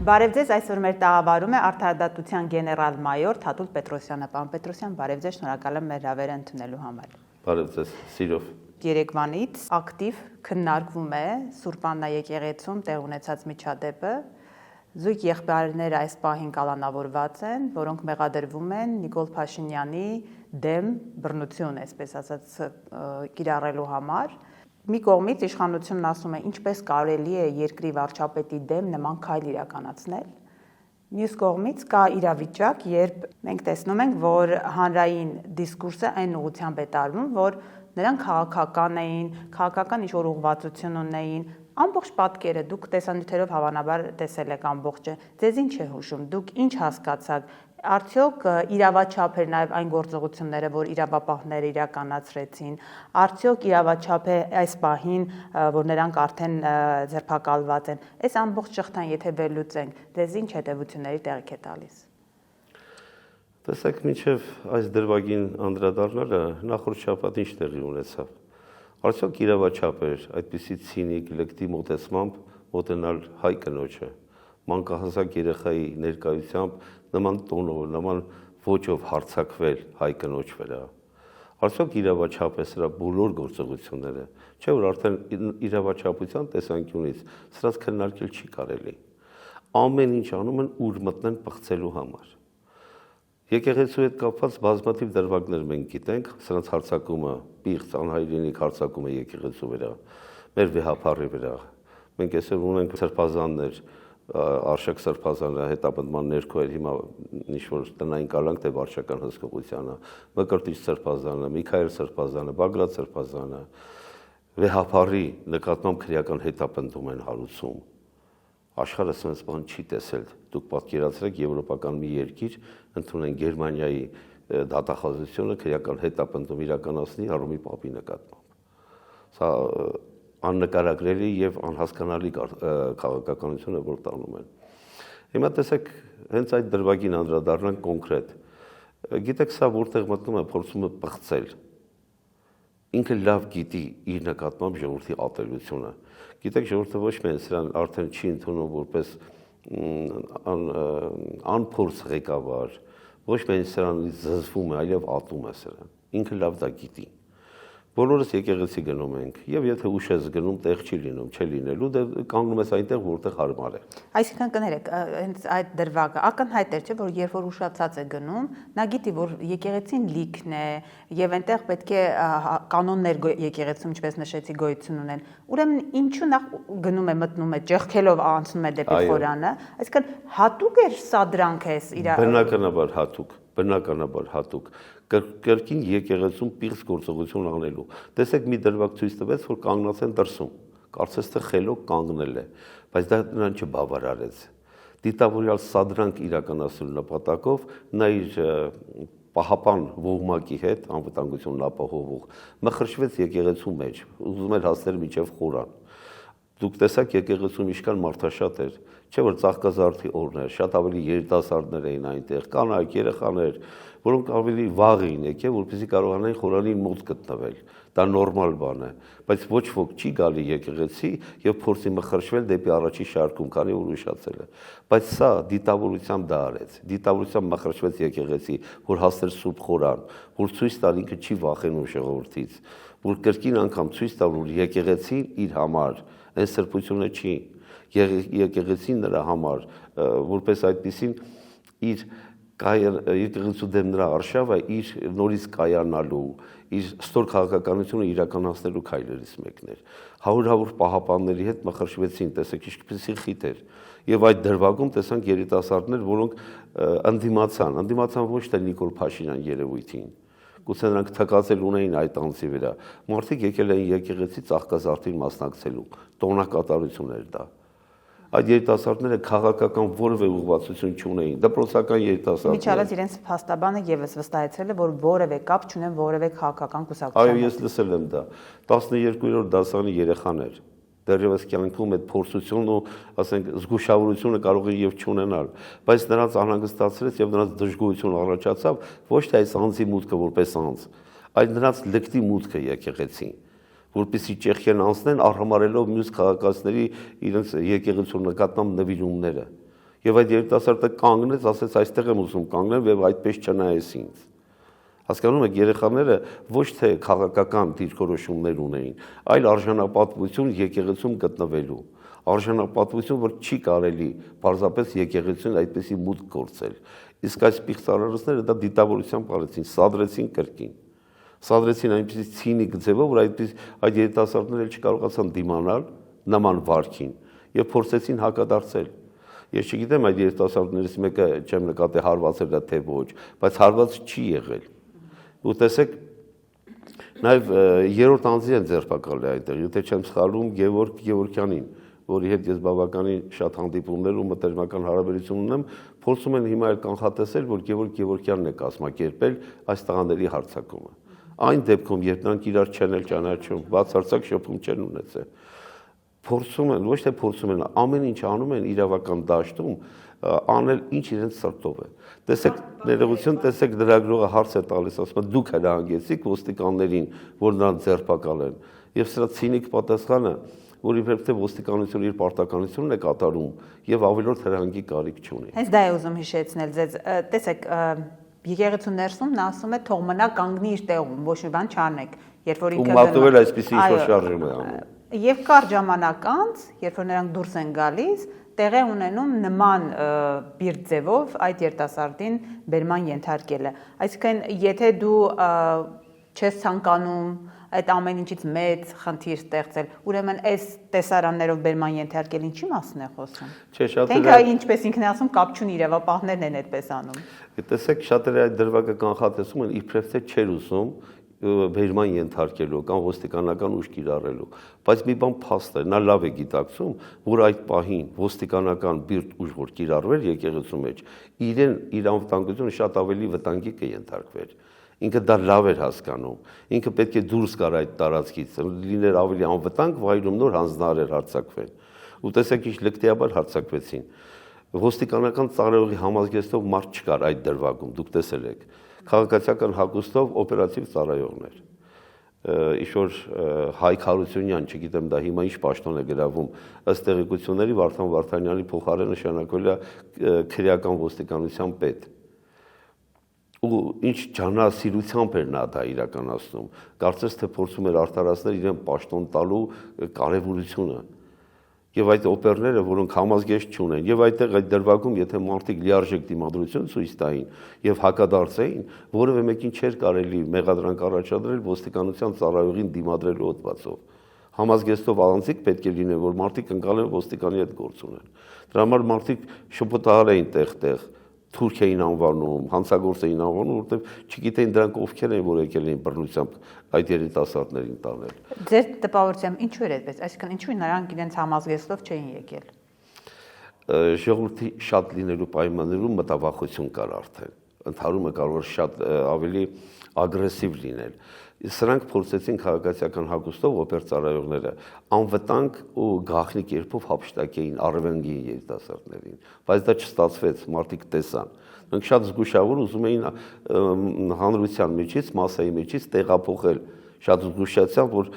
Բարև ձեզ, այսօր մեր տաղավարում է Արդարադատության գեներալ մայոր Թաթուլ Պետրոսյանը։ Պարոն Պետրոսյան, բարև ձեզ, շնորհակալ եմ մեր հրավերը ընդունելու համար։ Բարև ձեզ, սիրով։ Երեկվանից ակտիվ քննարկվում է Սուրբ Աննա եկեղեցում տեղ ունեցած միջադեպը։ Զույգ եղբայրներ այս պահին կալանավորված են, որոնք մեղադրվում են Նիկոլ Փաշինյանի դեմ բռնություն, այսպես ասած, կիրառելու համար։ Մի կողմից իշխանությունն ասում է, ինչպես կարելի է երկրի վարչապետի դեմ նման քայլ իրականացնել։ Մյուս կողմից կա իրավիճակ, երբ մենք տեսնում ենք, որ հանրային դիսկուրսը այն ուղղությամբ է տարվում, որ նրանք քաղաքական էին, քաղաքական ինչ-որ ուղղվածություն ունեին, ամբողջ պատկերը դուք տեսանյութերով հավանաբար տեսել եք ամբողջը, ձեզ ինչ է հուշում, դուք ինչ հասկացաք, արդյոք իրավաչափ էր նաև այն գործողությունները, որ իրավապահները իրականացրեցին, արդյոք իրավաչափ է այս պահին, որ նրանք արդեն ձերբակալված են, այս ամբողջ շղթան եթե վերլուծենք, ձեզ ինչ հետևությունների տեղիք է տալիս։ Տեսեք, մինչև այս դրվագին անդրադառնալը նախորդ շաբաթ ինչ տեղի ունեցավ։ Արդյոք իրավաչափ էր այդպիսի ցինիկ լեկտի մոտեցմամբ մոտենալ հայ կնոջը, մանկահասակ երեխայի ներկայությամբ նման տոնով, նման ոճով հարձակվել հայ կնոջ վրա։ Արդյոք իրավաչափ է սրա բոլոր գործողությունները, չէ՞ որ արդեն իրավաչափության տեսանկյունից սրանց քննարկել չի կարելի։ Ամեն ինչ անում են ուր մտնեն պղծելու համար։ Եկեղեցու հետ կապված բազմաթիվ դրվագներ մենք գիտենք, սրանց հարձակումը, պիղծ անհայրենիք հարձակումը եկեղեցու վրա, մեր վեհափառի վրա։ Մենք այսօր ունենք սրբազաններ, Արշակ Սրբազանը հետապնդման ներքո էր հիմա ինչ-որ տնային կալանք թե վարչական հսկողությանը, Մկրտիչ Սրբազանը, Միքայել Սրբազանը, Բագրատ Սրբազանը, վեհափառի նկատմամբ քրեական հետապնդում են հարուցում։ Աշխարհը սենց բան չի տեսել։ Դուք պատկերացրեք եվրոպական մի երկիր ընդունեն Գերմանիայի դատախազությունը քրեական հետապնդում իրականացնի Հռոմի Պապի նկատմամբ։ Սա աննկարագրելի եւ անհասկանալի քաղաքականություն է, որ տանում են։ Հիմա տեսեք, հենց այդ դրվագին անդրադառնանք կոնկրետ։ Գիտեք, սա որտեղ մտնում է, փորձում է պղծել։ Ինքը լավ գիտի իր նկատմամբ ժողովրդի ատելությունը։ Գիտեք, ժողովուրդը ոչ միայն սրան արդեն չի ընդունում որպես անփորձ ղեկավար, ոչ միայն սրանից զզվում է, այլև ատում է սրան։ Ինքը լավ դա գիտի։ Բոլորս եկեղեցի գնում ենք, եւ եթե ուշ ես գնում, տեղ չի լինում, չի լինելու, դե կանգնում ես այնտեղ, որտեղ հարմար է։ Այսինքն կներեք, հենց այդ դրվագը ակնհայտ էր, չէ՞, որ երբ որ ուշացած է գնում, նա գիտի, որ եկեղեցին լիքն է, եւ այնտեղ պետք է կանոններ եկեղեցում, ինչպես նշեցի, գոյություն ունեն։ Ուրեմն ինչու նախ գնում է, մտնում է, ճեղքելով անցնում է դեպի խորանը, այսինքն հատուկ էր սա դրանք էս իր Բնականաբար հատուկ կրկին եկեղեցում պիղծ գործողություն անելու։ Տեսեք, մի դրվագ ցույց տվեց, որ կանգնած են դրսում, կարծես թե խելոք կանգնել է, բայց դա նրան չբավարարեց։ Դիտավորյալ սադրանք իրականացնելու նպատակով նա իր պահապան ոհմակի հետ, անվտանգությունն ապահովող, մխրճվեց եկեղեցու մեջ, ուզում էր հասնել մինչև խորան։ Դուք տեսաք եկեղեցում ինչքան մարդաշատ էր, չէ՞ որ Ծաղկազարդի օրն էր, շատ ավելի երիտասարդներ էին այնտեղ, կանայք, երեխաներ, որոնք ավելի վաղ էին եկել, որպեսզի կարողանային խորանին մոտ գտնվել։ Դա նորմալ բան է, բայց ոչ ոք չի գալի եկեղեցի եւ փորձի մխրճվել դեպի առաջի շարքում, քանի որ ուշացել է։ Բայց սա դիտավորությամբ դա արեց։ Դիտավորությամբ մխրճվեց եկեղեցի, որ հասներ Սուրբ խորան, որ ցույց տար ինքը չի վախենում ժողովրդից, որ կրկին անգամ ցույց տար, որ եկեղեցին իր համար այն սրբությունը չի, եկեղեցին նրա համար, որպես այդպեսին իր եկեղեցու դեմ նրա արշավը իր նորից կայանալու, իր ստոր քաղաքականությունը իրականացնելու քայլերից մեկն էր։ Հարյուր պահապանների հետ մխրճվեցին, տեսեք ինչպեսի խիտ էր։ Եվ այդ դրվագում տեսանք երիտասարդներ, որոնք ընդդիմացան ոչ թե Նիկոլ Փաշինյան երևույթին, գուցե նրանք թակածել ունեին այդ անձի վրա։ Մարդիկ եկել էին եկեղեցի Ծաղկազարդին մասնակցելու, տոնակատարություն էր դա։ Այդ երիտասարդները քաղաքական որևէ ուղղվածություն չունեին, դպրոցական երիտասարդներ։ Միջալած իրենց փաստաբանը եւս վստահեցրել է, որ որևէ կապ չունեն որևէ քաղաքական կուսակցության։ Այո, ես լսել եմ դա։ 12-րդ դասարանի երեխաներ դեռևս կյանքում այդ փորձությունն ու, ասենք, զգուշավորությունը կարող են եւ չունենալ, բայց նրանց անհանգստացրեց եւ նրանց դժգոհություն առաջացավ ոչ թե այս անձի մուտքը որպես անձ, այլ նրանց լկտի մուտքը եկեղեցին, որպեսզի Չեխիան անցնեն, արհամարելով մյուս քաղաքացիների իրենց եկեղեցու նկատմամբ նվիրումները։ Եվ այդ երիտասարդը կանգնեց, ասեց այստեղ եմ ուզում կանգնել եւ այդպես չնայես ինձ։ Հասկանում եք, երեխաները ոչ թե քաղաքական դիրքորոշումներ ունեին, այլ արժանապատվություն եկեղեցում գտնվելու։ Արժանապատվություն, որ չի կարելի պարզապես եկեղեցին այդպեսի մուտք գործել։ Իսկ այս պիղծարարները դա դիտավորությամբ արեցին, սադրեցին կրկին։ Սադրեցին այնպեսի ցինիկ ձևով, որ այդ երիտասարդները չկարողացան դիմանալ նման վարքին եւ փորձեցին հակադարձել։ Ես չգիտեմ այդ երիտասարդներից մեկը չեմ նկատի հարվածել է թե ոչ, բայց հարված չի եղել։ Ու տեսեք, նաեւ երրորդ անձի են ձերբակալել այնտեղ, եթե չեմ սխալվում, Գևորգ Գևորգյանին, որի հետ ես բավականին շատ հանդիպումներ ու մտերմական հարաբերություն ունեմ, փորձում են հիմա էլ կանխատեսել, որ Գևորգ Գևորգյանն է կազմակերպել այս տղաների հարձակումը։ Այն դեպքում, երբ նրանք իրար չեն էլ ճանաչում, բացարձակ շփում չեն ունեցել, փորձում են, ոչ թե փորձում են, ամեն ինչ անում են իրավական դաշտում, անել ինչ իրենց սրտով է։ Տեսեք, ներողություն, տեսեք լրագրողը հարց է տալիս, ասում է դուք հրահանգեցիք ոստիկաններին, որ նրանց ձերբակալեն, եւ սրա ցինիկ պատասխանը, որ իբրև թե ոստիկանությունը իր պարտականությունն է կատարում եւ ավելորդ հրահանգի կարիք չունի։ Հենց դա է ուզում հիշեցնել ձեզ, տեսեք, եկեղեցու ներսում նա ասում է թող մնա կանգնի իր տեղում, ոչ մի բան չանեք, երբ որ ինքը ու մատվել այսպեսի ինչ-որ շարժում է անում։ Եվ կար ժամանակ անց, երբ որ նրանք դուրս են գալիս, տեղ է ունենում նման բիրտ ձևով այդ երիտասարդին բերման ենթարկելը։ Այսինքն, եթե դու չես ցանկանում այդ ամեն ինչից մեծ խնդիր ստեղծել, ուրեմն այս տեսարաններով բերման ենթարկել ինչի մասն է խոսում։ Չէ, շատերը Ինքը ինչպես ինքն է ասում, կապ չունի, իրավապահներն են այդպես անում։ Տեսեք, շատերը այդ դրվագը կանխատեսում են իբրև թե չեր ուզում բերման ենթարկելու կամ ոստիկանական ուժ կիրառելու, բայց մի բան փաստ է, նա լավ է գիտակցում, որ այդ պահին ոստիկանական բիրտ ուժ որ կիրառվեր եկեղեցու մեջ, իրեն իր անվտանգությունը շատ ավելի վտանգի կենթարկվեր։ Ինքը դա լավ էր հասկանում, ինքը պետք է դուրս գար այդ տարածքից, լիներ ավելի անվտանգ, վայրում նոր հանձնարարեր հարձակվեն։ Ու տեսեք ինչ լկտիաբար հարձակվեցին։ Ոստիկանական ծառայողի համազգեստով մարդ չկար այդ դրվագում, դուք տեսել եք։ Քաղաքացիական հագուստով օպերատիվ ծառայողներ։ Ինչ-որ Հայկ Հարությունյան, չգիտեմ դա հիմա ինչ պաշտոն է գրավում, ըստ տեղեկությունների Վարդան Վարդանյանի փոխարեն նշանակվել է քրեական ոստիկանության պետ։ Ու ինչ ջանասիրությամբ էր նա դա իրականացնում, կարծես թե փորձում էր արդարացնել իրեն պաշտոն տալու կարևորությունը։ Եվ այդ օպերները, որոնք համազգեստ չունեն, եւ այդտեղ այդ դրվագում, եթե մարդիկ լիարժեք դիմադրություն ցույց տային եւ հակադարձեին, որևէ մեկին չէր կարելի մեղադրանք առաջադրել ոստիկանության ծառայողին դիմադրելու հոդվածով։ Համազգեստով առանցիկ պետք է լինեն, որ մարդիկ ընկալեն ոստիկանի հետ գործ ունեն։ Դրա համար մարդիկ շփոթահար էին տեղ-տեղ, թուրք էին անվանում, հանցագործ էին անվանում, որովհետև չգիտեին դրանք ովքեր են, որ եկել էին բռնությամբ այդ երիտասարդներին տանել։ Ձեր տպավորությամբ ինչու էր այդպես, այսինքն ինչու նրանք իրենց համազգեստով չէին եկել։ Ժողովրդի շատ լինելու պայմաններում մտավախություն կար արդեն։ Ընդհանրումը կարող էր շատ ավելի ագրեսիվ լինել։ Սրանք փորձեցին քաղաքացիական հագուստով օպերծարայողները անվտանգ ու գաղտնի կերպով հափշտակեին առևանգի երիտասարդներին, բայց դա չստացվեց, մարդիկ տեսան։ Նրանք շատ զգուշավոր ուզում էին հանրության միջից, մասսայի միջից տեղափոխել, շատ զգուշացան, որ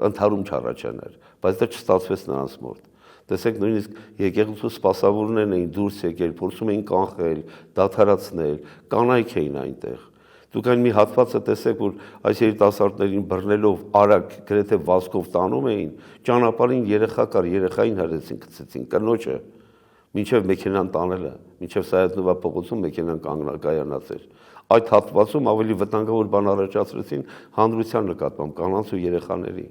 ընդհանրում չառաջանար, բայց դա չստացվեց նրանց մոտ։ Տեսեք, նույնիսկ եկեղեցու սպասավորներն էին դուրս եկել, փորձում էին կանխել, դադարեցնել, կանայք էին այնտեղ։ Դուք այն մի հատվածը տեսեք, որ այս երիտասարդներին բռնելով արագ գրեթե վազքով տանում էին, ճանապարհին երեխա կար, երեխային հրեցին, գցեցին կնոջը, մինչև մեքենան տանելը, մինչև Սայաթ-Նովա փողոցում մեքենան կայանած էր։ Այդ հատվածում ավելի վտանգավոր բան առաջացրեցին հանրության նկատմամբ կանանց ու երեխաների։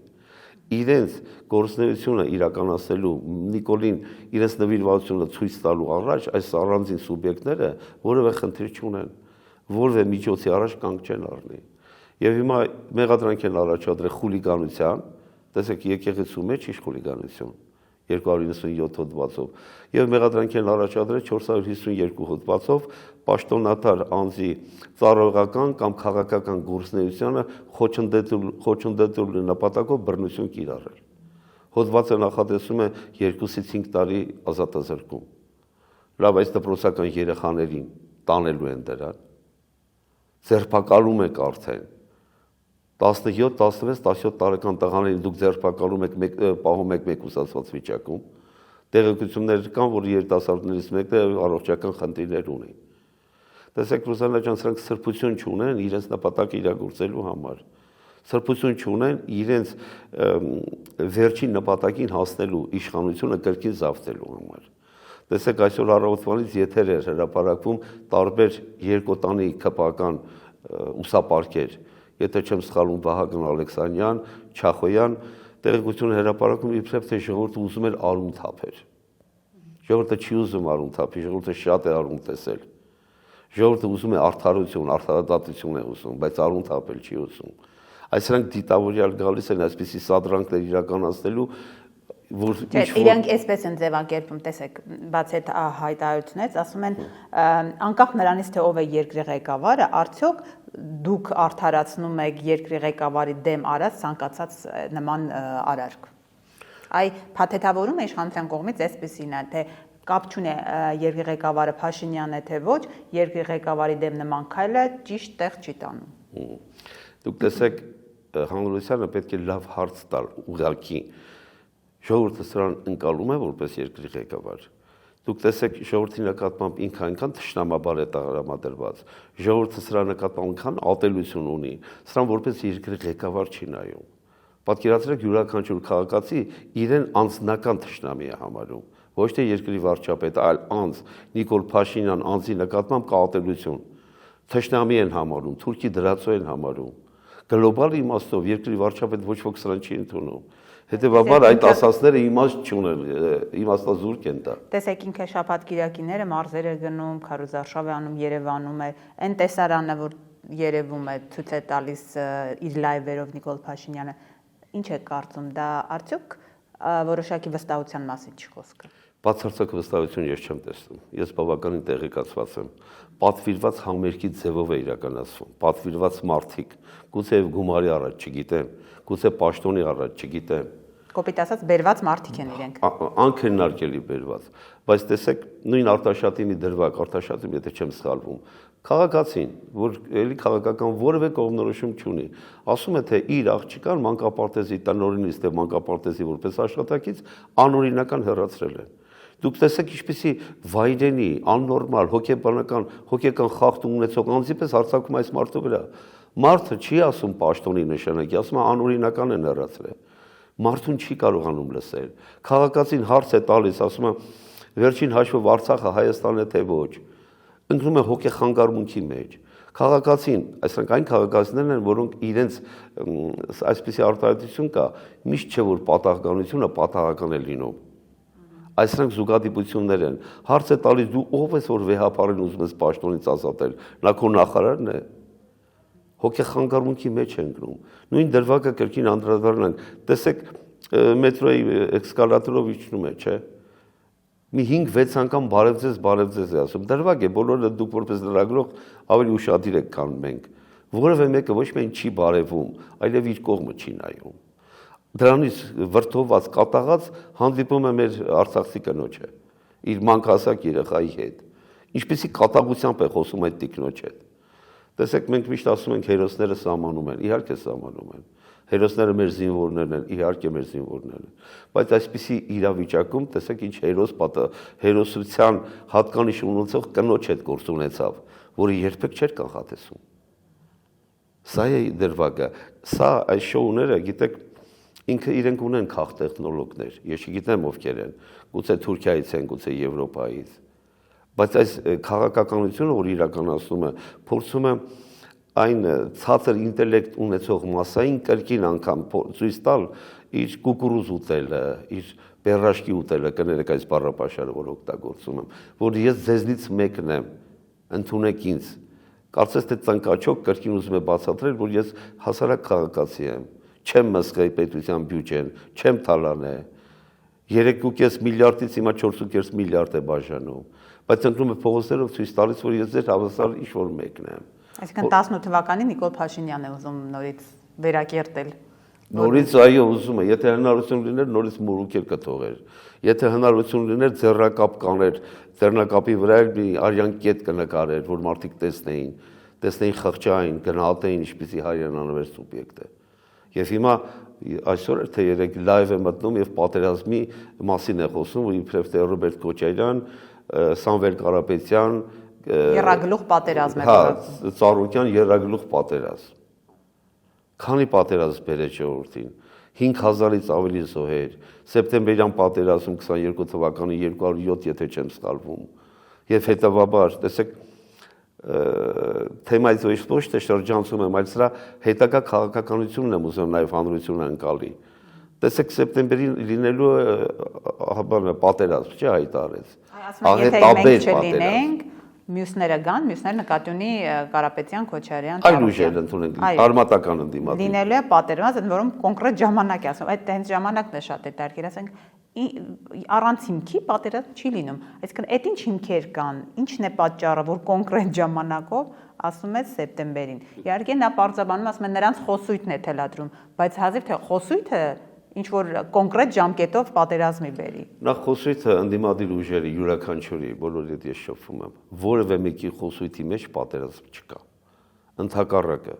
Իրենց գործունեությունը իրականացնելու Նիկոլին իրենց նվիրվածությունը ցույց տալու առաջ այս առանձին սուբյեկտները որևէ խնդիր չունեն, որևէ միջոցի առաջ կանգ չեն առնի։ Եվ հիմա մեղադրանք են առաջադրել խուլիգանության, տեսեք եկեղեցու մեջ ինչ խուլիգանություն 297 հոդվածով եւ մեղադրանք են առաջադրել 452 հոդվածով պաշտոնատար անձի ծառայողական կամ քաղաքական գործունեությանը խոչընդոտելու նպատակով բռնություն կիրառել։ Հոդվածը նախատեսում է 2-ից 5 տարի ազատազրկում։ Լավ, այս դպրոցական երեխաներին տանելու են դրան։ Ձերբակալում եք արդեն 17, 16, 17 տարեկան տղաներին դուք ձերբակալում եք, պահում եք մեկուսացված վիճակում, Տեղեկություններ կան, որ երիտասարդներից մեկը առողջական խնդիրներ ունի։ Տեսեք, Ռուսանա ջան, սրանք սրբություն չունեն իրենց նպատակը իրագործելու համար։ Սրբություն չունեն իրենց վերջին նպատակին հասնելու իշխանությունը կրկին զավթելու համար։ Տեսեք, այսօր առավոտվանից եթեր էր հրապարակվում տարբեր երկոտանի քպական ուսապարկեր, եթե չեմ սխալվում, Վահագն Ալեքսանյան, Չախոյան, տեղեկությունը հրապարակում իբրև թե ժողովուրդը ուզում էր արուն թափեր։ Ժողովուրդը չի ուզում արուն թափի, ժողովուրդը շատ է արուն տեսել։ Ժողովուրդը ուզում է արդարություն, արդարադատություն է ուզում, բայց արուն թափել չի ուզում։ Այս սրանք դիտավորյալ գալիս են այսպիսի սադրանքներ իրականացնելու, որ իրենք այսպես են ձևակերպում, տեսեք, բացի այդ հայտարարությունից, ասում են անկախ նրանից թե ով է երկրի ղեկավարը, արդյոք դուք արդարացնում եք երկրի ղեկավարի դեմ արած ցանկացած նման արարք։ Այ փաթեթավորում է իշխանության կողմից այսպեսին է, թե կապ չունի երկրի ղեկավարը Փաշինյանն է թե ոչ, երկրի ղեկավարի դեմ նման քայլը ճիշտ տեղ չի տանում։ Դուք տեսեք, հանրությանը պետք է լավ հարց տալ ուղղակի։ Ժողովուրդը սրան ընկալում է որպես երկրի ղեկավար։ Դուք տեսեք, ժողովրդի նկատմամբ ինքը այնքան թշնամաբար է տրամադրված։ Ժողովուրդը սրա նկատմամբ այնքան ատելություն ունի, սրան որպես երկրի ղեկավար չի նայում։ Պատկերացրեք, յուրաքանչյուր քաղաքացի իրեն անձնական թշնամի է համարում, ոչ թե երկրի վարչապետ, այլ անձ, Նիկոլ Փաշինյան անձի նկատմամբ կա ատելություն։ Թշնամի են համարում, թուրքի դրածո են համարում։ Գլոբալ իմաստով երկրի վարչապետ ոչ ոք սրան չի ընդունում։ Հետևաբար այդ ասածները իմաստ չունեն, իմաստազուրկ են դա։ Տեսեք, ինքը շաբաթ-կիրակիները մարզեր է գնում, քարոզարշավ է անում, Երևանում է, այն տեսարանը, որ երևում է, ցույց է տալիս իր լայվերով Նիկոլ Փաշինյանը, ինչ է կարծում, դա արդյոք որոշակի վստահության մասին չի խոսքը։ Բացարձակ վստահություն ես չեմ տեսնում։ Ես բավականին տեղեկացված եմ։ Պատվիրված համերգի ձևով է իրականացվում։ Պատվիրված մարդիկ, գուցե գումարի առաջ չգիտեմ, գուցե պաշտոնի առաջ չգիտեմ։ Կոպիտ ասած, բերված մարդիկ են իրենք։ Անքննարկելի բերված։ Բայց տեսեք, նույն Արտաշատինի դրվագ, Արտաշատին, եթե չեմ սխալվում, քաղաքացին, որ էլի քաղաքական որևէ կողմնորոշում չունի, ասում է, թե իր աղջկան մանկապարտեզի տնօրինից թե մանկապարտեզի որպես աշխատակից անօրինական հեռացրել են։ Դուք տեսեք, ինչպեսի վայրենի, աննորմալ, հոգեկան խախտում ունեցող անձի պես հարձակվում այս մարդու վրա։ Մարդը չի ասում պաշտոնի նշանակի, ասում է անօրինական են հեռացրել։ Մարդուն չի կարողանում լսել։ Քաղաքացին հարց է տալիս, ասում է, վերջին հաշվով Արցախը Հայաստան է թե ոչ։ Ընկնում է հոգեխանգարմունքի մեջ։ Քաղաքացին, այսինքն այն քաղաքացիներն են, որոնք իրենց այսպիսի արտահայտություն կա, միշտ չէ որ պատահականությունը պատահական է լինում։ Այսինքն զուգադիպություններ են։ Հարց է տալիս դու ով ես որ վեհապարին ուզում ես պաշտոնից ազատել։ Նա քո նախարարն է։ Հոգեխանգարմունքի մեջ են գնում։ Նույն դրվագը կրկին անդրադառնանք։ Տեսեք, մետրոյի էսկալատորով իջնում է, չէ՞։ Մի 5-6 անգամ բարև ձեզ է ասում։ Դրվագ է, բոլորը դուք որպես լրագրող ավելի ուշադիր եք, քան մենք։ Որևէ մեկը ոչ միայն չի բարևում, այլև իր կողմը չի նայում։ Դրանից վրդովված, կատաղած հանդիպում է մեր արցախցի կնոջը, իր մանկահասակ երեխայի հետ։ Ինչպեսի կատաղությամբ է խոսում այդ տիկնոջ հետ։ Տեսեք, մենք միշտ ասում ենք հերոսները սահմանում են, իհարկե սահմանում են։ Հերոսները մեր զինվորներն են, իհարկե մեր զինվորներն են։ Բայց այսպիսի իրավիճակում տեսեք ինչ հերոսության հատկանիշ ունեցող կնոջ հետ գործ ունեցավ, որը երբեք չէր կանխատեսում։ Սա է դրվագը, սա այս շոուները, գիտեք, ինքը իրենք ունեն քաղտեխնոլոգներ, ես չգիտեմ ովքեր են, գուցե Թուրքիայից են, գուցե Եվրոպայից, բայց այս քաղաքականությունը, որ իրականացնում է, փորձում է այն ցածր ինտելեկտ ունեցող մասային կրկին անգամ ցույց տալ իր կուկուրուզ ուտելը, իր բերաշկի ուտելը, կներեք այս բառապաշարը, որ օգտագործում եմ, որ ես ձեզնից մեկն եմ, ընդունեք ինձ։ Կարծես թե ծնկաչոք կրկին ուզում է բացատրել, որ ես հասարակ քաղաքացի եմ, չեմ մսխի պետության բյուջեն, չեմ թալանե, 3.5 միլիարդից հիմա 4.5 միլիարդ է բաժանում, բայց ընտրում է փողոցներով ցույց տալիս, որ ես ձեր հավասար ինչ-որ մեկն եմ։ Այսինքն 18 թվականին Նիկոլ Փաշինյանն է ուզում նորից վերակերտել։ Նորից այո ուզում է, եթե հնարավորություն լիներ, նորից մուրուքեր կթողեր։ Եթե հնարավորություն լիներ, ձեռնակապ կաներ, ձեռնակապի վրա մի արյան կետ կնկարեր, որ մարդիկ տեսնեին խղճային, գնահատեին ինչպեսի հայրենանվեր սուբյեկտ է։ Եվ հիմա այսօր թե երեք լայվ է մտնում եւ պատերազմի մասին է խոսում, որ իբրև թե Ռոբերտ Քոչարյան, Սամվել Կարապետյան, Եռագլուխ պատերազմ է կոչվում։ Ծառուկյան եռագլուխ պատերազմ։ Քանի պատերազմ բերեց ժողովրդին։ 5000-ից ավելի զոհեր, սեպտեմբերյան պատերազմ 22 թվականի 207, եթե չեմ սխալվում։ Եվ հետևաբար, տեսեք, թեմայից ոչ թե շրջանցում եմ, այլ սրա հետագա քաղաքականությունն եմ ուզում նաև հանրությունը ընկալի։ Տեսեք, սեպտեմբերին լինելու պատերազմ, չէ, հայտարարեց։ Աղետաբեր պատերազմ։ Մյուսները կան, մյուսները նկատի ունի Կարապետյան, Քոչարյան, Այլ ուժեր ընդունենք, արմատական ընդդիմադիր։ Լինելու է պատերազմ, ընդ որում կոնկրետ ժամանակ է ասում, այդ հենց ժամանակն է շատ հետաքրքիր, ասենք առանց հիմքի պատերազմ չի լինում։ Այսինքն այդ ինչ հիմքեր կան, ինչն է պատճառը, որ կոնկրետ ժամանակով ասում է սեպտեմբերին։ Իհարկե նա պարզաբանում ասում է նրանց խոսույթն է թելադրում, բայց հազիվ թե խոսույթը ինչ որ կոնկրետ ժամկետով պատերազմի բերի։ Նախ խոսույթը ընդդիմադիր ուժերի յուրաքանչյուրի, բոլորի հետ ես շփվում եմ, որևէ մեկի խոսույթի մեջ պատերազմ չկա։ Ընդհակառակը,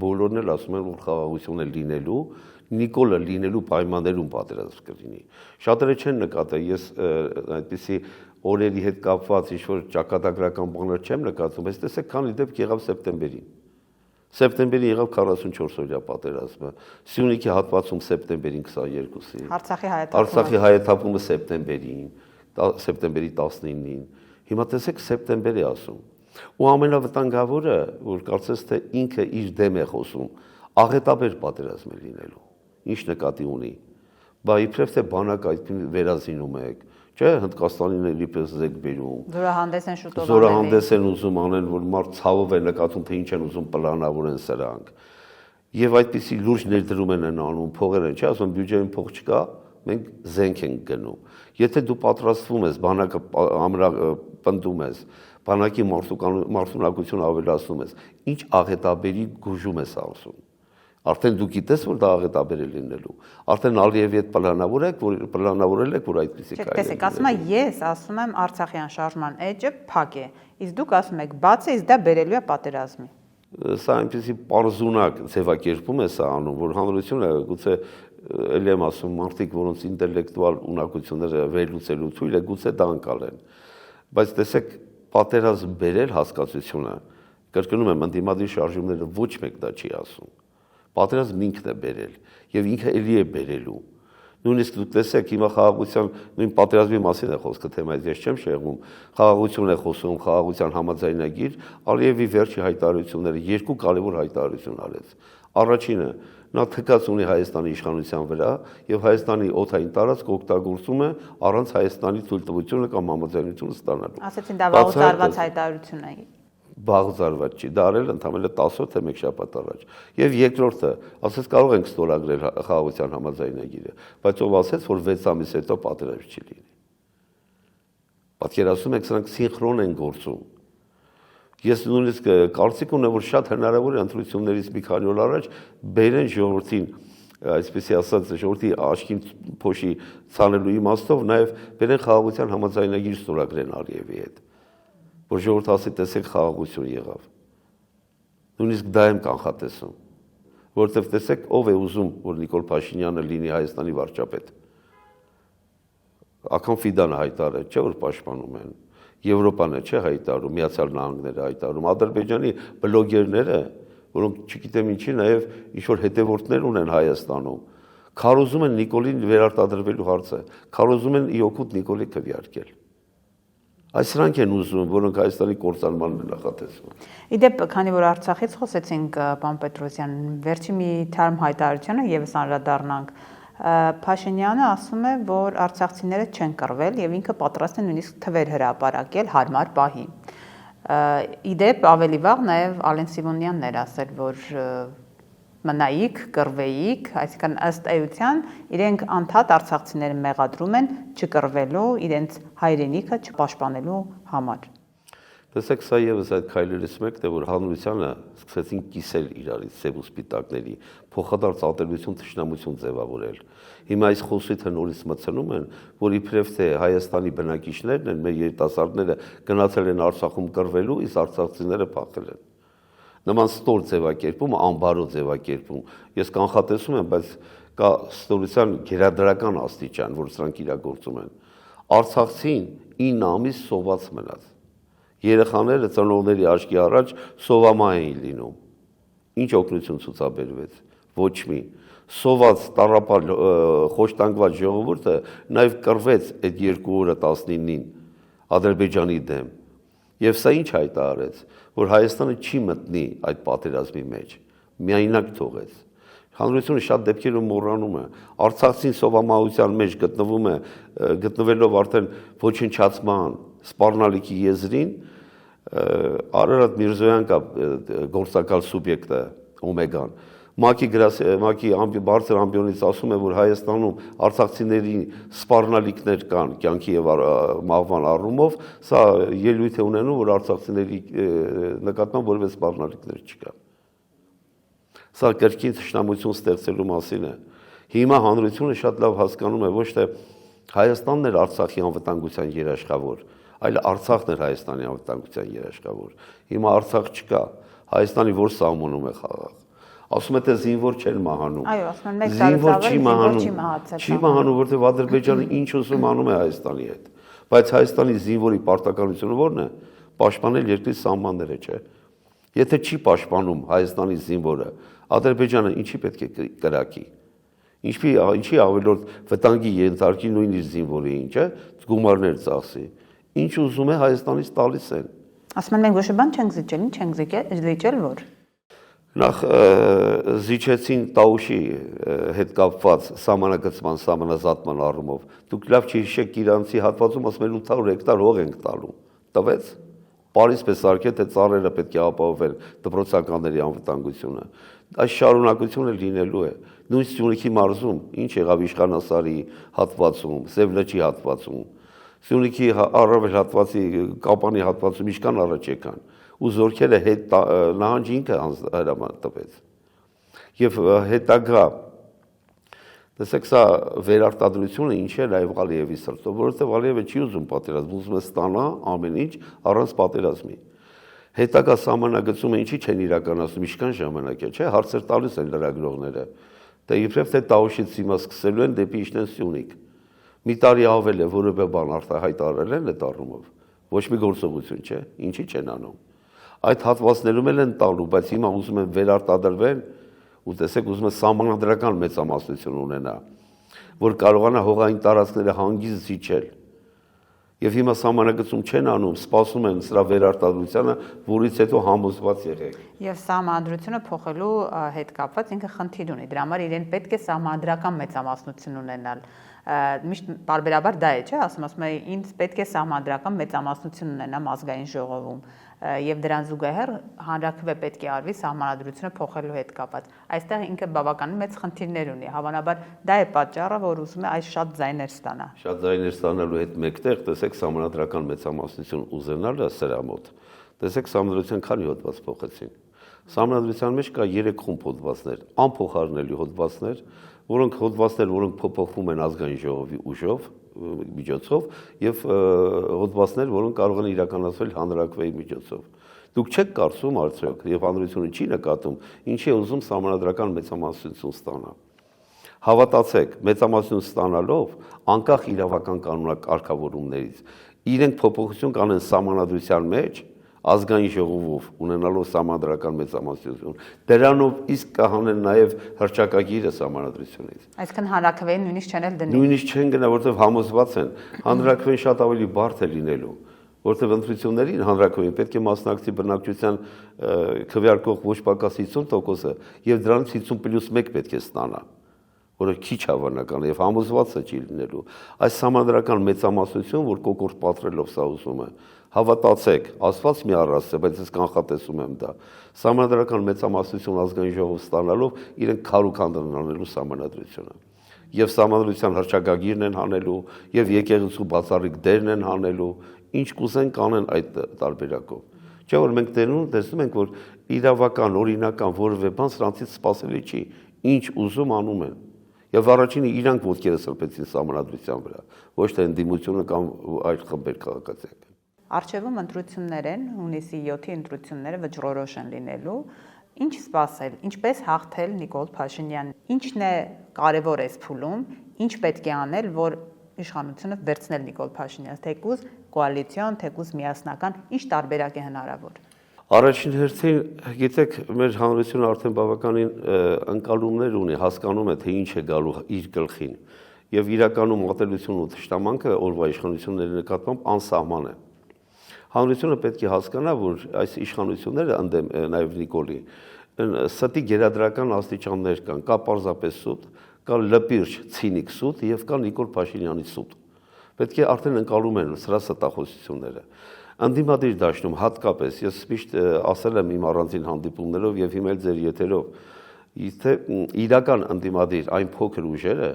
բոլորն էլ ասում են, որ խաղաղություն է լինելու, Նիկոլը լինելու պայմաններում պատերազմ կլինի։ Շատերը չեն նկատել, ես այդպիսի օրերի հետ կապված ինչ-որ ճակատագրական բաներ չեմ նկատում, բայց տեսեք, քանի դեպք եղավ սեպտեմբերին։ Սեպտեմբերին եղավ 44 օրյա պատերազմը, Սյունիքի հատվածում սեպտեմբերին 22-ին, Արցախի հայաթափումը սեպտեմբերին, սեպտեմբերի 19-ին։ Հիմա տեսեք սեպտեմբեր է ասում։ Ու ամենավտանգավորը, որ կարծես թե ինքը իր դեմ է խոսում, աղետաբեր պատերազմ է լինելու։ Ինչ նկատի ունի։ Բա իբրև թե բանակ այդ վերազինում եք, չէ, Հնդկաստանին իբրև զեկ բերում։ Զորահանդես են շուտով Զորահանդես են ուզում անեն, որ մարդ ցավով է նկատում, թե ինչ են ուզում պլանավորեն սրանք։ Եւ այդպիսի լուրջ ներդրում են անում, փողեր են, չէ, ասում բյուջեին փող չկա, մենք զենք ենք գնում։ Եթե դու պատրաստվում ես, բանակը պնդում ես, բանակի մարդունակություն ավելացնում ես, ինչ աղետաբերի գուժում ես ասում։ Արդեն դու գիտես, որ դա աղետաբեր է լինելու։ Արդեն Ալիևի հետ պլանավորել եք, որ այդպեսի կայ։ Տեսեք, ասում եմ ես, ասում եմ Արցախյան շարժման էջը փակ է։ Իսկ դուք ասում եք բաց է, իսկ դա բերելու է պատերազմի։ Սա այնպեսի պարզունակ ձևակերպում է սա անում, որ հանրությունը գուցե ելի եմ ասում, մարդիկ, որոնց ինտելեկտուալ ունակությունները վերլուծելու թույլ է, գուցե դա անցալեն։ Բայց տեսեք, պատերազմ բերել հասկացությունը, կրկնում եմ, ընդդիմադիր շարժումները ոչ մեկ դա չի ասում։ Պատերազմն ինքն է բերել եւ ինքը էլի է բերելու։ Նույնիսկ դուք տեսեք, հիմա խաղաղության նույն պատերազմի մասին է խոսքը, թեմայից ես չեմ շեղվում։ Խաղաղություն է խոսում, խաղաղության համաձայնագիր, Ալիևի վերջի հայտարարությունները երկու կարևոր հայտարարություն արեց։ Առաջինը նա թքած ունի Հայաստանի իշխանության վրա եւ Հայաստանի օդային տարածք օգտագործում է առանց Հայաստանի թույլտվությունը կամ համաձայնությունը ստանալու։ Ասեցին դա վաղուց հայտարարություն է։ Բաղձարված չի, դա արել ընդամենը 10 օր թե մեկ շաբաթ առաջ։ Եվ երկրորդը, ասես կարող ենք ստորագրել խաղաղության համաձայնագիրը, բայց ով ասեց, որ 6 ամիս հետո պատերազմ չի լինի։ Պատկերացնում եք, սրանք սինխրոն են գործում։ Ես նույնիսկ կարծիք ունեմ, որ շատ հնարավոր է ընտրություններից մի քանի օր առաջ բերեն ժողովրդին, այսպեսի ասած, ժողովրդի աչքին փոշի ցանելու իմաստով նաև բերեն խաղաղության համաձայնագիր ստորագրեն Ալիևի հետ։ Որ ժողովուրդը ասի, տեսեք, խաղաղություն եղավ։ Նույնիսկ դա եմ կանխատեսում, որովհետև տեսեք, ով է ուզում, որ Նիկոլ Փաշինյանը լինի Հայաստանի վարչապետ։ Աքան Ֆիդանը հայտարարել, չէ՞ որ պաշտպանում են։ Եվրոպան է, չէ՞ հայտարարում, Միացյալ Նահանգները հայտարարում, Ադրբեջանի բլոգերները, որոնք չգիտեմ ինչի, նաև ինչ-որ հետևորդներ ունեն Հայաստանում, քարոզում են Նիկոլին վերարտադրվելու հարցը, քարոզում են ի օգուտ Նիկոլի քվեարկել։ Այս սրանք են ուզում, որոնք Հայաստանի կործանմանն են նախատեսվում։ Իդեպ, քանի որ Արցախից խոսեցինք, պարոն Պետրոսյան, վերջի մի թարմ հայտարարությունը եւս անդրադառնանք, Փաշինյանը ասում է, որ արցախցիները չեն կռվել եւ ինքը պատրաստ է նույնիսկ թվեր հրապարակել հարմար պահի։ Իդեպ ավելի վաղ նաեւ Ալեն Սիմոնյանն էր ասել, որ մնայիք, կռվեիք, այսինքն ըստ էության իրենք անդադ արցախցիները մեղադրում են չկռվելու, իրենց հայրենիքը չպաշտպանելու համար։ Տեսեք, սա եւս այդ քայլերից մեկն է, որ հանրությանը սկսեցին կիսել իրարից սև ու սպիտակների, փոխադարձ ատելություն, թշնամություն ձևավորել։ Հիմա այս խոսիթը նորից մտցնում են, որ իբրև թե Հայաստանի բնակիչներն են, մեր երիտասարդները գնացել են Արցախում կռվելու, իսկ արցախցիները փախել են։ Նման ստոր ձևակերպում, անբարո ձևակերպում։ Ես կանխատեսում եմ, բայց կա ստորության գերադրական աստիճան, որ սրանք իրագործում են։ Արցախցին 9 ամիս սոված մնաց։ Երեխաները ծնողների աչքի առաջ սովամահ էին լինում։ Ինչ օգնություն ցուցաբերվեց։ Ոչ մի։ Սոված տառապալ խոշտանգված ժողովուրդը նաև կռվեց այդ 2 օրը 19-ին Ադրբեջանի դեմ։ Եվ սա ինչ հայտարարեց, որ Հայաստանը չի մտնի այդ պատերազմի մեջ, միայնակ թողեց։ Հանրությունը շատ դեպքերում մոռանում է, արցախցին սովամահության մեջ գտնվելով արդեն ոչնչացման սպառնալիքի եզրին, Արարատ Միրզոյան կա գործակալ սուբյեկտը Օմեգան, ՄԱԿ-ի բարձր ամբիոնից ասում է, որ Հայաստանում արցախցիների սպառնալիքներ կան կյանքի եւ մահվան առումով, սա ելույթ է ունենում, որ արցախցիների նկատմամբ որևէ սպառնալիքներ չկա։ Սա կրկին թշնամություն ստեղծելու մասին է։ Հիմա հանրությունը շատ լավ հասկանում է, ոչ թե Հայաստանն էր Արցախի անվտանգության երաշխավոր, այլ Արցախն էր Հայաստանի անվտանգության երաշխավոր։ Հիմա Արցախ չկա, Հայաստանի որ սահմանում է խաղաղ։ Ասում է թե զինվոր չեն մահանում։ Այո, ասում են 1 տարուց ավել զինվոր չի մահացել։ Չի մահանում, որտեղ Ադրբեջանը ինչ ուզում անում է Հայաստանի հետ։ Բայց Հայաստանի զինվորի պարտականությունը ո՞րն է։ Պաշտպանել երկրի սահմանները, չէ։ Եթե չի պաշտպանում Հայաստանի զինվորը, Ադրբեջանը ինչի պետք է կրակի։ Ինչի ավելորդ վտանգի ենթարկի նույնիսկ զինվորին, չէ, գումարներ ծախսի։ Ինչ ուզում է Հայաստանից տալիս են։ Ասում են մենք ոչ մի բան չենք զիջել, ինչ ենք զիջել որ։ Նախ զիջեցին Տաուշի հետ կապված սահմանագծման, սահմանազատման առումով։ Դուք լավ չհիշեք իրանցի հատվածում ասում են 800 հեկտար հող ենք տալու։ Տվեց։ Պարիս պես արկե թե ծառերը պետք է ապահովեն դպրոցականների անվտանգությունը։ Այս շարունակությունը լինելու է։ Նույն Սյունիքի մարզում ինչ եղավ Իշխանասարի հատվածում, Սևլեչի հատվածում, Սյունիքի առավել հատվածի Կապանի հատվածում ինչքան առաջ եկան, ու զորքերը հետ նահանջ ինքը հրաման տվեց։ Եվ հետագա տեսեք սա վերարտադրությունը ինչ է նաև Ալիևի սրտով, որովհետև Ալիևը չի ուզում պատերազմ, ուզում է ստանա ամեն ինչ առանց պատերազմի։ Հետագա սահմանագծումը ինչի չեն իրականացնում, ինչքան ժամանակ է, չէ, հարցեր տալիս են լրագրողները։ Դե իբրև թե Տաուշից հիմա սկսելու են դեպի իջնեն Սյունիք։ Մի տարի ավել է որևէ բան արտահայտարարել են այդ առումով։ Ոչ մի գործողություն, չէ, ինչի չեն անում։ Այդ հատվածներում են տալու, բայց հիմա ուզում են վերարտադրվել ու տեսեք ուզում է սահմանադրական մեծամասնություն ունենա, որ կարողանա հողային տարածքները հանգիստ զիջել։ Եվ հիմա սահմանագծում չեն անում, սպասում են սրա վերարտադրությանը, որից հետո համոզված եղեք։ Եվ սահմանադրությունը փոխելու հետ կապված ինքը խնդիր ունի։ Դրա համար իրեն պետք է սահմանադրական մեծամասնություն ունենալ։ Միշտ բարբերաբար դա է, չէ՞, ասում է ինձ պետք է սահմանադրական մեծամասնություն ունենամ ազգային ժողովում, եւ դրան զուգահեռ հանրաքվե պետք է արվի սահմանադրությունը փոխելու հետ կապված։ Այստեղ ինքը բավականին մեծ խնդիրներ ունի, հավանաբար դա է պատճառը, որ ուզում է այս շատ ձայներ ստանա։ Շատ ձայներ ստանալու հետ մեկտեղ, տեսեք, սահմանադրական մեծամասնություն ուզենալը սրա մոտ։ Տեսեք, սահմանադրության քանի հոդված փոխեցին։ Սահմանադրության մեջ կա 3 խումբ հոդվածներ, անփոխարինելի հոդվածներ, որոնք փոփոխվում են ազգային ժողովի ուժով, միջոցով եւ հոդվածներ, որոնք կարող են իրականացվել հանրաքվեի միջոցով։ Դուք չեք կարծում արդյոք եւ հանրությունը չի նկատում, ինչի է ուզում սահմանադրական մեծամասնություն ստանա։ Հավատացեք, մեծամասնություն ստանալով, անկախ իրավական կանոնակարգավորումներից, իրենք փոփոխություն կանեն սահմանադրության մեջ, ազգային ժողովով ունենալով սահմանադրական մեծամասնություն, դրանով իսկ կհանեն նաև հռչակագիրը սահմանադրությունից։ Այսինքն հանրաքվեին նույնիսկ չեն էլ դնի։ Նույնիսկ չեն գնա, որովհետև համոզված են, հանրաքվեն շատ ավելի բարդ է լինելու, որովհետև ընտրություններին հանրաքվեին պետք է մասնակցի բնակչության քվեարկող ոչ պակաս 50%-ը եւ դրանից 50+1 պետք է ստանա, որը քիչ հավանական է եւ համոզված է չի լինելու։ Այս սահմանադրական մեծամասնություն, որ կոկորտ պատրելով սա ուզում է, հավատացեք, ասված մի առաստ է, բայց ես կանխատեսում եմ դա։ Սահմանադրական մեծամասնություն ազգային ժողով ստանալով իրենք քարուքանդ են անելու սահմանադրությունը։ Եվ սահմանադրության հռչակագիրն են հանելու, եւ եկեղեցու բացառիկ դերն են հանելու, ինչ կուզեն կանեն այդ տարբերակով։ Չէ՞ որ մենք տեսնում ենք, որ իրավական, օրինական որևէ բան սրանցից սпасելի չի, ինչ ուզում անում են։ Եվ առաջինը իրանք ոտքերը սրբեցին սահմանադրության վրա, ոչ թե ընդդիմությունը կամ այլ խմբեր քաղաքացիական։ Արչևում ընտրություններ են, հունիսի 7-ի ընտրությունները վճռորոշ են լինելու, Ինչ սպասել, ինչպես հաղթել Նիկոլ Փաշինյանին, ինչն է կարևոր այս փուլում, ինչ պետք է անել, որ իշխանությունը վերցնել Նիկոլ Փաշինյանը, թեկուզ կոալիցիոն, թեկուզ միասնական, ինչ տարբերակ է հնարավոր։ Առաջին հերթին, գիտեք, մեր հանրությունը արդեն բավականին ընկալումներ ունի, հասկանում է, թե ինչ է գալու իր գլխին, եւ իրականում մոտեցումն ու թշնամանքը օրվա իշխանությունների նկատմամբ անսահման է։ Հանրությունը պետք է հասկանա, որ այս իշխանությունները ընդդեմ նաեւ Նիկոլի ստի գերադրական աստիճաններ կան, կա պարզապես սուտ, կա լպիրջ ցինիկ սուտ եւ կա Նիկոլ Փաշինյանի սուտ։ Պետք է արդեն ընկալում են սրա ստախոսությունները։ Անդիմադիր դաշնում հատկապես ես միշտ ասել եմ իմ առանձին հանդիպումներով եւ հիմա էլ ձեր եթերով, թե իրական անդիմադիր այն փոքր ուժերը,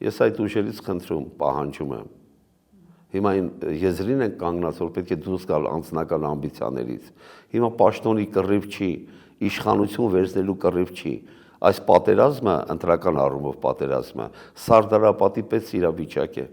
ես այդ ուժերից խնդրում, պահանջում եմ։ Հիմա եզրին են կանգնած, որ պետք է դուրս գալ անձնական ամբիցիաներից։ Հիմա պաշտոնի կռիվ չի, իշխանություն վերցնելու կռիվ չի։ Այս պատերազմը, ընտրական առումով պատերազմը, Սարդարապետի պես իրավիճակ է։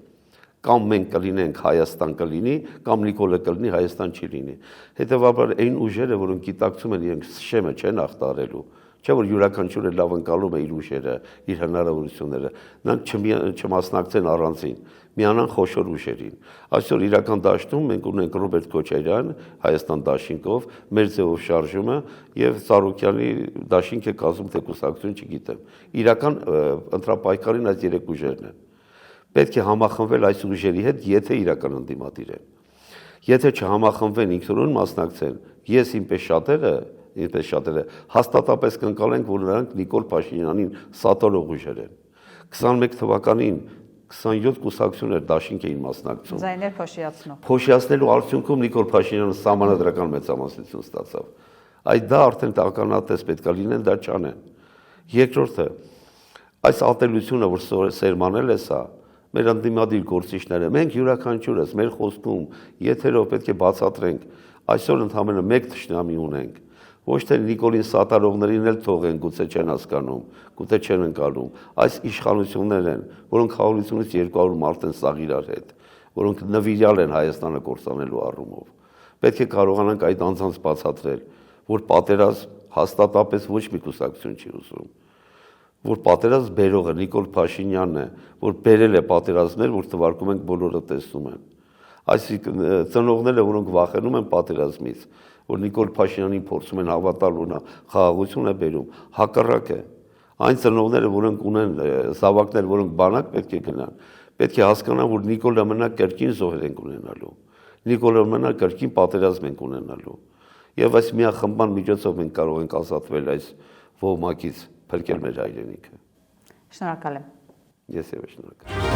Կամ մենք կլինենք Հայաստան կլինի, կամ Նիկոլը կլինի Հայաստան չի լինի։ Հետևաբար այն ուժերը, որոնք գիտակցում են իրենք շեմը չեն ախտարելու, չէ՞ որ յուրաքանչյուրը լավ ընկալում է իր ուժերը, իր հնարավորությունները, նրանք չմասնակցեն առանձին, միանան խոշոր ուժերին։ Այսօր իրական դաշտում մենք ունենք Ռոբերտ Քոչարյան, Հայաստան դաշինքով, մեր ձևով շարժումը եւ Ծառուկյանի դաշինք է կազմում թե կուսակցություն, չգիտեմ։ Իրական ընտրապայքարին այս երեք ուժերն են։ Պետք է համախմբվել այս ուժերի հետ, եթե իրական ընդդիմադիր են։ Եթե չհամախմբվեն ինքնուրույն մասնակցեն, ես ինպես շատերը հաստատապես կընկալենք, որ նրանք Նիկոլ Փաշինյանին սատարող ուժեր են։ 21 թվականին 27 կուսակցություններ դաշինք էին մասնակցում։ Ձայներ փոշիացնող։ Փոշիացնելու արդյունքում Նիկոլ Փաշինյանը սահմանադրական մեծամասնություն ստացավ։ Այդ դա արդեն ականատես պետք է լինեն, դա չանեն։ Երկրորդը, այս ատելությունը, որ սերմանել է սա, մեր ընդդիմադիր գործիչները, մենք յուրաքանչյուրս մեր խոսքում, եթերով պետք է բացատրենք, այսօր ընդամենը մեկ թշնամի ունենք, ոչ թե Նիկոլին սատարողներին էլ թողեն, գուցե չեն հասկանում, գուցե չեն ընկալում, այս իշխանություններ են, որոնք 150-ից 200 մարդ են սաղ իրար հետ, որոնք նվիրյալ են Հայաստանը կործանելու առումով։ Պետք է կարողանանք այդ անձանց բացատրել, որ պատերազմ հաստատապես ոչ մի կուսակցություն չի ուզում, որ պատերազմ բերողը Նիկոլ Փաշինյանն է, որ բերել է պատերազմներ, որ թվարկում ենք բոլորը տեսնում են։ Այսինքն ծնողները, որոնք վախենում են պատերազմից, որ Նիկոլ Փաշինյանին փորձում են հավատալ, որ նա խաղաղություն է բերում, հակառակը։ Այն ծնողները, որոնք ունեն զավակներ, որոնք բանակ պետք է գնան, պետք է հասկանան, որ Նիկոլը մենակ կրկին զոհեր ենք ունենալու։ Նիկոլը մենակ կրկին պատերազմ ենք ունենալու։ Եվ այս միախմբման միջոցով մենք կարող ենք ազատվել այս ոհմակից, փրկել մեր հայրենիքը։ Շնորհակալ եմ։ Ես եւս շնորհակալ եմ։